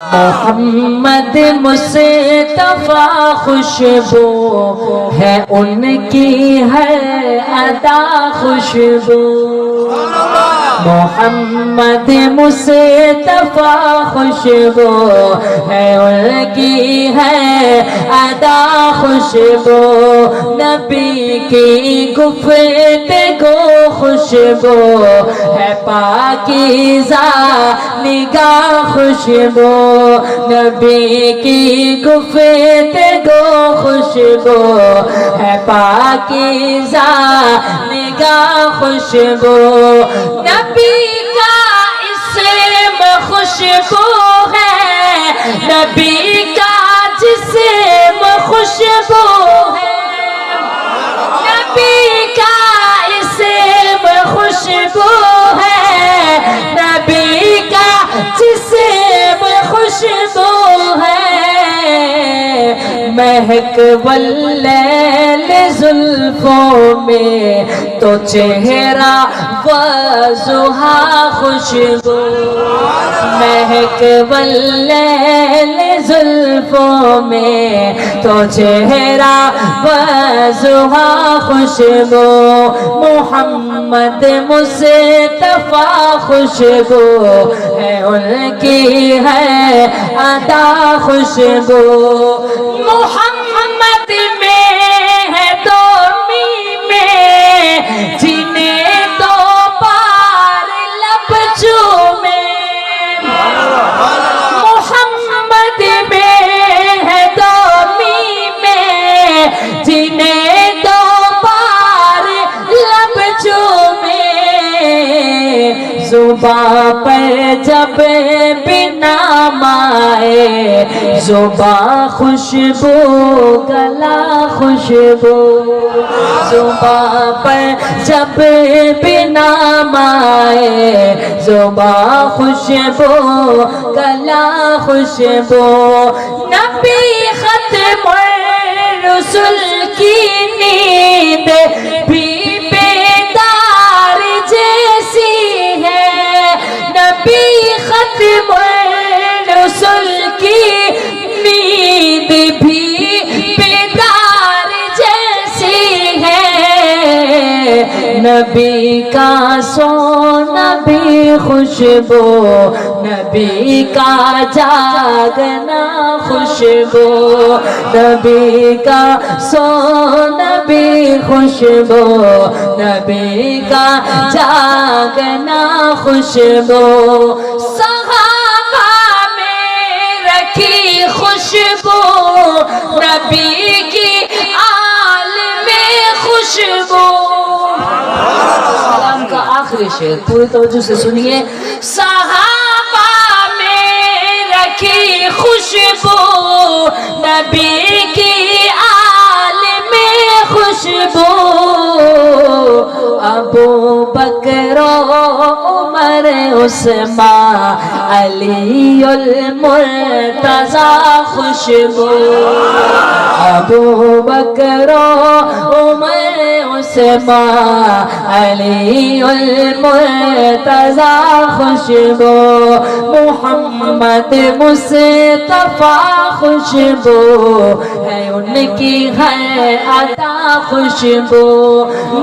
محمد مصطفیٰ خوشبو ہے ان کی ہے ادا خوشبو محمد مصطفیٰ خوشبو ہے ان کی ہے ادا خوشبو نبی کی گفتگو خوشبو ہے پاکیزہ نگاہ خوشبو نبی کی گفتگو خوشبو ہے پاکیزہ نگاہ خوشبو نبی کا اسم خوشبو ہے نبی کا جسم خوشبو ہے نبی کا اسم خوشبو ہے نبی کا جسم خوشبو ہے مہک واللیل زلفوں میں تو چہرہ وضحا خوشبو مہک واللیل زلفوں میں تو چہرہ وضحا خوشبو محمد مصطفیٰ خوشبو ہے ان کی ہے ادا خوشبو محمد میں ہے تو میں جنہیں تو پار لب چومے محمد میں ہے تو میں جنہیں تو پار لب چومے زباں پر جب بنا مائے زباں خوشبو گلا خوشبو زباں پر جب بنا مائے زباں خوشبو گلا خوشبو نبی ختم الرسل کی نیند بھی بیدار جیسی ہے نبی ختم الرسل کی نیند بھی بیدار جیسی ہے نبی کا سونا بھی خوشبو نبی کا جاگنا خوشبو نبی کا سونا بھی خوشبو نبی کا جاگنا خوشبو صحابہ میں رکھی خوشبو نبی کی آل میں خوشبو کلام کا آخری شعر پوری توجہ سے سنیے صحابہ میں رکھی خوشبو نبی کی آل میں خوشبو ابو بکر و عمر عثمان علی المرتضی خوشبو ابو بکر و عمر عثمان علی المرتضی خوشبو محمد مصطفیٰ خوشبو ہے ان کی ہے عطا خوشبو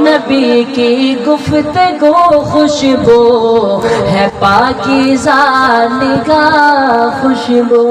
نبی کی گفتگو خوشبو ہے پاکیزہ نگاہ خوشبو